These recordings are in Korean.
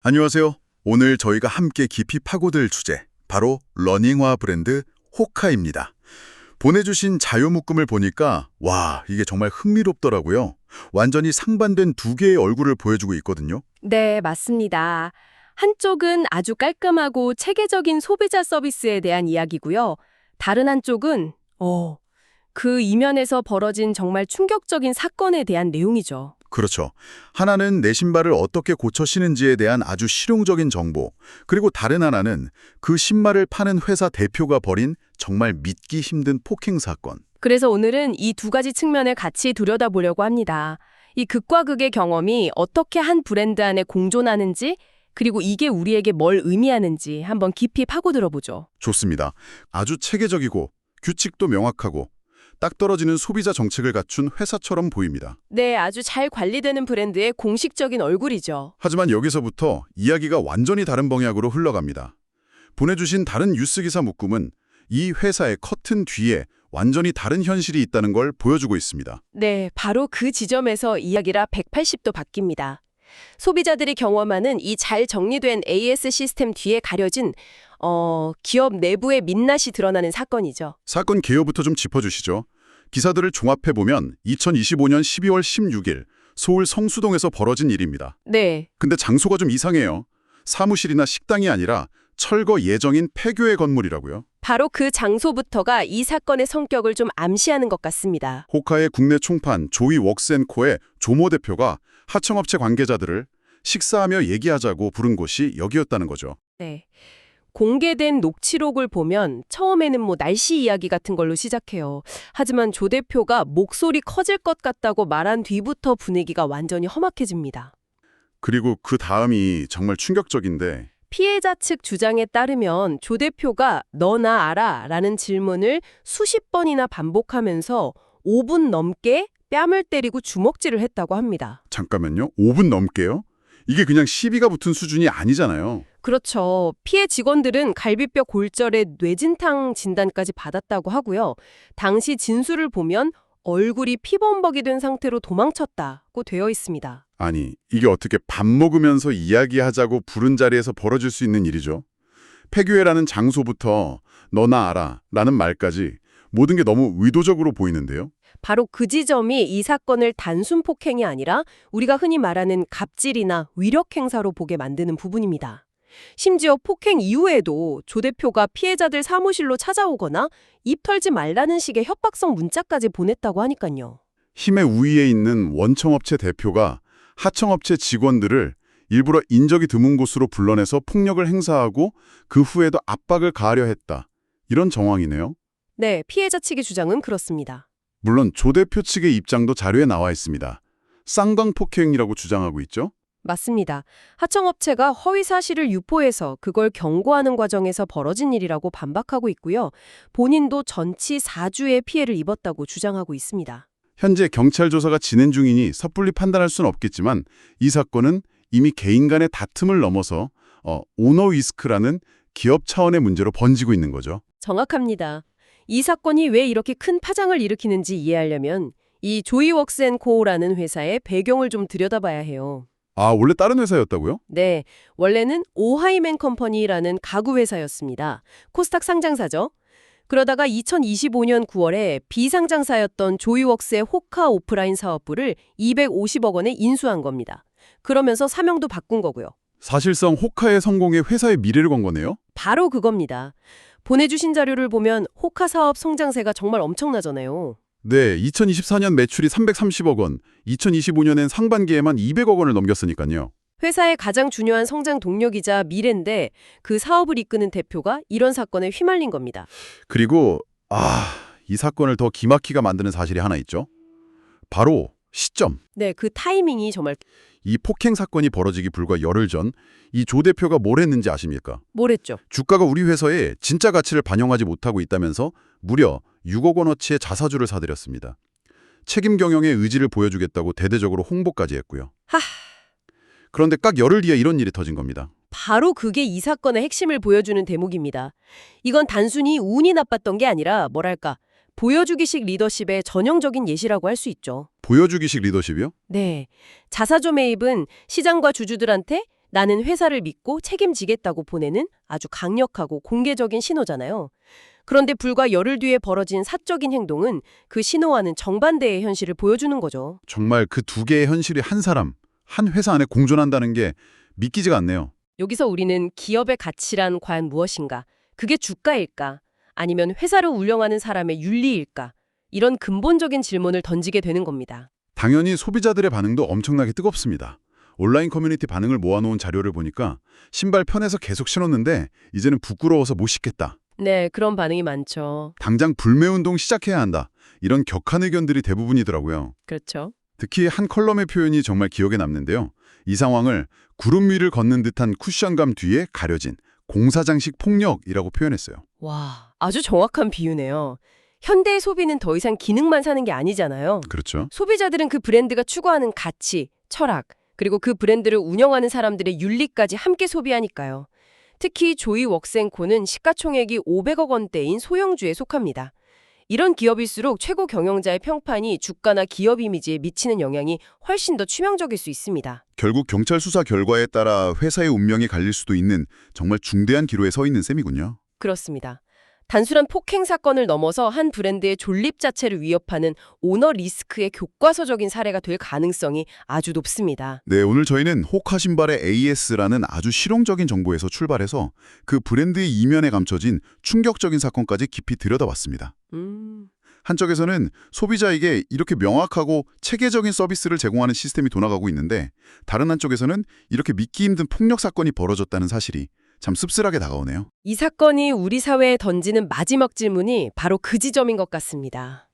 안녕하세요. 오늘 저희가 함께 깊이 파고들 주제, 바로 러닝화 브랜드 호카입니다. 보내주신 자료묶음을 보니까 와, 이게 정말 흥미롭더라고요. 완전히 상반된 두 개의 얼굴을 보여주고 있거든요. 네, 맞습니다. 한쪽은 아주 깔끔하고 체계적인 소비자 서비스에 대한 이야기고요. 다른 한쪽은 그 이면에서 벌어진 정말 충격적인 사건에 대한 내용이죠. 그렇죠. 하나는 내 신발을 어떻게 고쳐 신은지에 대한 아주 실용적인 정보, 그리고 다른 하나는 그 신발을 파는 회사 대표가 벌인 정말 믿기 힘든 폭행 사건. 그래서 오늘은 이 두 가지 측면을 같이 들여다보려고 합니다. 이 극과 극의 경험이 어떻게 한 브랜드 안에 공존하는지, 그리고 이게 우리에게 뭘 의미하는지 한번 깊이 파고들어보죠. 좋습니다. 아주 체계적이고 규칙도 명확하고 딱 떨어지는 소비자 정책을 갖춘 회사처럼 보입니다. 네, 아주 잘 관리되는 브랜드의 공식적인 얼굴이죠. 하지만 여기서부터 이야기가 완전히 다른 방향으로 흘러갑니다. 보내주신 다른 뉴스 기사 묶음은 이 회사의 커튼 뒤에 완전히 다른 현실이 있다는 걸 보여주고 있습니다. 네, 바로 그 지점에서 이야기가 180도 바뀝니다. 소비자들이 경험하는 이 잘 정리된 AS 시스템 뒤에 가려진 기업 내부의 민낯이 드러나는 사건이죠. 사건 개요부터 좀 짚어주시죠. 기사들을 종합해보면 2025년 12월 16일 서울 성수동에서 벌어진 일입니다. 네, 근데 장소가 좀 이상해요. 사무실이나 식당이 아니라 철거 예정인 폐교의 건물이라고요. 바로 그 장소부터가 이 사건의 성격을 좀 암시하는 것 같습니다. 호카의 국내 총판 조이 웍스앤코의 조모 대표가 하청업체 관계자들을 식사하며 얘기하자고 부른 곳이 여기였다는 거죠. 네. 공개된 녹취록을 보면 처음에는 날씨 이야기 같은 걸로 시작해요. 하지만 조 대표가 목소리 커질 것 같다고 말한 뒤부터 분위기가 완전히 험악해집니다. 그리고 그 다음이 정말 충격적인데 피해자 측 주장에 따르면 조 대표가 너나 알아? 라는 질문을 수십 번이나 반복하면서 5분 넘게 뺨을 때리고 주먹질을 했다고 합니다. 잠깐만요. 5분 넘게요? 이게 그냥 시비가 붙은 수준이 아니잖아요. 그렇죠. 피해 직원들은 갈비뼈 골절에 뇌진탕 진단까지 받았다고 하고요. 당시 진술을 보면 얼굴이 피범벅이 된 상태로 도망쳤다고 되어 있습니다. 아니, 이게 어떻게 밥 먹으면서 이야기하자고 부른 자리에서 벌어질 수 있는 일이죠? 폐교회라는 장소부터 너나 알아 라는 말까지 모든 게 너무 의도적으로 보이는데요. 바로 그 지점이 이 사건을 단순 폭행이 아니라 우리가 흔히 말하는 갑질이나 위력 행사로 보게 만드는 부분입니다. 심지어 폭행 이후에도 조 대표가 피해자들 사무실로 찾아오거나 입 털지 말라는 식의 협박성 문자까지 보냈다고 하니까요. 힘의 우위에 있는 원청업체 대표가 하청업체 직원들을 일부러 인적이 드문 곳으로 불러내서 폭력을 행사하고 그 후에도 압박을 가하려 했다. 이런 정황이네요. 네, 피해자 측의 주장은 그렇습니다. 물론 조 대표 측의 입장도 자료에 나와 있습니다. 쌍방폭행이라고 주장하고 있죠. 맞습니다. 하청업체가 허위 사실을 유포해서 그걸 경고하는 과정에서 벌어진 일이라고 반박하고 있고요. 본인도 전치 4주의 피해를 입었다고 주장하고 있습니다. 현재 경찰 조사가 진행 중이니 섣불리 판단할 수는 없겠지만 이 사건은 이미 개인 간의 다툼을 넘어서 오너 리스크라는 기업 차원의 문제로 번지고 있는 거죠. 정확합니다. 이 사건이 왜 이렇게 큰 파장을 일으키는지 이해하려면 이 조이 웍스앤코라는 회사의 배경을 좀 들여다봐야 해요. 아, 원래 다른 회사였다고요? 네, 원래는 오하이맨 컴퍼니라는 가구 회사였습니다. 코스닥 상장사죠. 그러다가 2025년 9월에 비상장사였던 조이웍스의 호카 오프라인 사업부를 250억 원에 인수한 겁니다. 그러면서 사명도 바꾼 거고요. 사실상 호카의 성공에 회사의 미래를 건 거네요? 바로 그겁니다. 보내주신 자료를 보면 호카 사업 성장세가 정말 엄청나잖아요. 네, 2024년 매출이 330억 원, 2025년엔 상반기에만 200억 원을 넘겼으니까요. 회사의 가장 중요한 성장 동력이자 미래인데 그 사업을 이끄는 대표가 이런 사건에 휘말린 겁니다. 그리고 이 사건을 더 기막히게 만드는 사실이 하나 있죠. 바로 시점. 네, 그 타이밍이 정말 이 폭행 사건이 벌어지기 불과 열흘 전 이 조 대표가 뭘 했는지 아십니까? 뭐랬죠? 주가가 우리 회사의 진짜 가치를 반영하지 못하고 있다면서 무려 6억 원어치의 자사주를 사들였습니다. 책임 경영의 의지를 보여주겠다고 대대적으로 홍보까지 했고요. 그런데 딱 열흘 뒤에 이런 일이 터진 겁니다. 바로 그게 이 사건의 핵심을 보여주는 대목입니다. 이건 단순히 운이 나빴던 게 아니라 보여주기식 리더십의 전형적인 예시라고 할 수 있죠. 보여주기식 리더십이요? 네. 자사조 매입은 시장과 주주들한테 나는 회사를 믿고 책임지겠다고 보내는 아주 강력하고 공개적인 신호잖아요. 그런데 불과 열흘 뒤에 벌어진 사적인 행동은 그 신호와는 정반대의 현실을 보여주는 거죠. 정말 그 두 개의 현실이 한 사람, 한 회사 안에 공존한다는 게 믿기지가 않네요. 여기서 우리는 기업의 가치란 과연 무엇인가? 그게 주가일까? 아니면 회사를 운영하는 사람의 윤리일까? 이런 근본적인 질문을 던지게 되는 겁니다. 당연히 소비자들의 반응도 엄청나게 뜨겁습니다. 온라인 커뮤니티 반응을 모아놓은 자료를 보니까 신발 편해서 계속 신었는데 이제는 부끄러워서 못 신겠다. 네, 그런 반응이 많죠. 당장 불매운동 시작해야 한다. 이런 격한 의견들이 대부분이더라고요. 그렇죠. 특히 한 컬럼의 표현이 정말 기억에 남는데요. 이 상황을 구름 위를 걷는 듯한 쿠션감 뒤에 가려진 공사장식 폭력이라고 표현했어요. 와, 아주 정확한 비유네요. 현대의 소비는 더 이상 기능만 사는 게 아니잖아요. 그렇죠. 소비자들은 그 브랜드가 추구하는 가치, 철학, 그리고 그 브랜드를 운영하는 사람들의 윤리까지 함께 소비하니까요. 특히 조이 웍센코는 시가총액이 500억 원대인 소형주에 속합니다. 이런 기업일수록 최고 경영자의 평판이 주가나 기업 이미지에 미치는 영향이 훨씬 더 치명적일 수 있습니다. 결국 경찰 수사 결과에 따라 회사의 운명이 갈릴 수도 있는 정말 중대한 기로에 서 있는 셈이군요. 그렇습니다. 단순한 폭행 사건을 넘어서 한 브랜드의 존립 자체를 위협하는 오너 리스크의 교과서적인 사례가 될 가능성이 아주 높습니다. 네, 오늘 저희는 호카 신발의 AS라는 아주 실용적인 정보에서 출발해서 그 브랜드의 이면에 감춰진 충격적인 사건까지 깊이 들여다봤습니다. 한쪽에서는 소비자에게 이렇게 명확하고 체계적인 서비스를 제공하는 시스템이 돌아가고 있는데 다른 한쪽에서는 이렇게 믿기 힘든 폭력 사건이 벌어졌다는 사실이 참 씁쓸하게 다가오네요. 이 사건이 우리 사회에 던지는 마지막 질문이 바로 그 지점인 것 같습니다.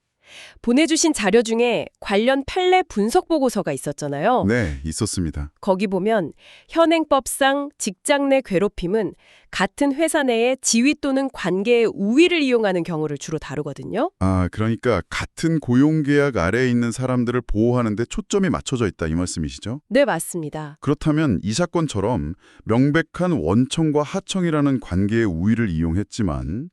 보내주신 자료 중에 관련 판례 분석 보고서가 있었잖아요. 네, 있었습니다. 거기 보면 현행법상 직장 내 괴롭힘은 같은 회사 내에 지위 또는 관계의 우위를 이용하는 경우를 주로 다루거든요. 그러니까 같은 고용계약 아래에 있는 사람들을 보호하는 데 초점이 맞춰져 있다 이 말씀이시죠? 네, 맞습니다. 그렇다면 이 사건처럼 명백한 원청과 하청이라는 관계의 우위를 이용했지만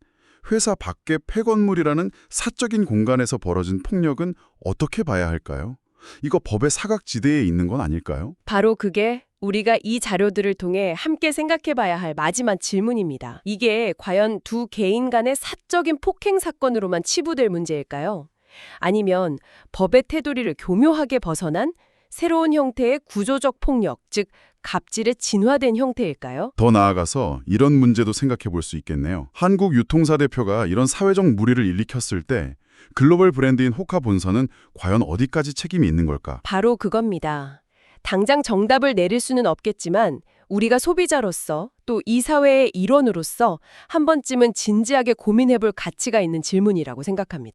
회사 밖의 폐건물이라는 사적인 공간에서 벌어진 폭력은 어떻게 봐야 할까요? 이거 법의 사각지대에 있는 건 아닐까요? 바로 그게 우리가 이 자료들을 통해 함께 생각해 봐야 할 마지막 질문입니다. 이게 과연 두 개인 간의 사적인 폭행 사건으로만 치부될 문제일까요? 아니면 법의 테두리를 교묘하게 벗어난 새로운 형태의 구조적 폭력, 즉 갑질의 진화된 형태일까요? 더 나아가서 이런 문제도 생각해 볼 수 있겠네요. 한국 유통사 대표가 이런 사회적 물의를 일으켰을 때 글로벌 브랜드인 호카 본사는 과연 어디까지 책임이 있는 걸까? 바로 그겁니다. 당장 정답을 내릴 수는 없겠지만 우리가 소비자로서 또 이 사회의 일원으로서 한 번쯤은 진지하게 고민해 볼 가치가 있는 질문이라고 생각합니다.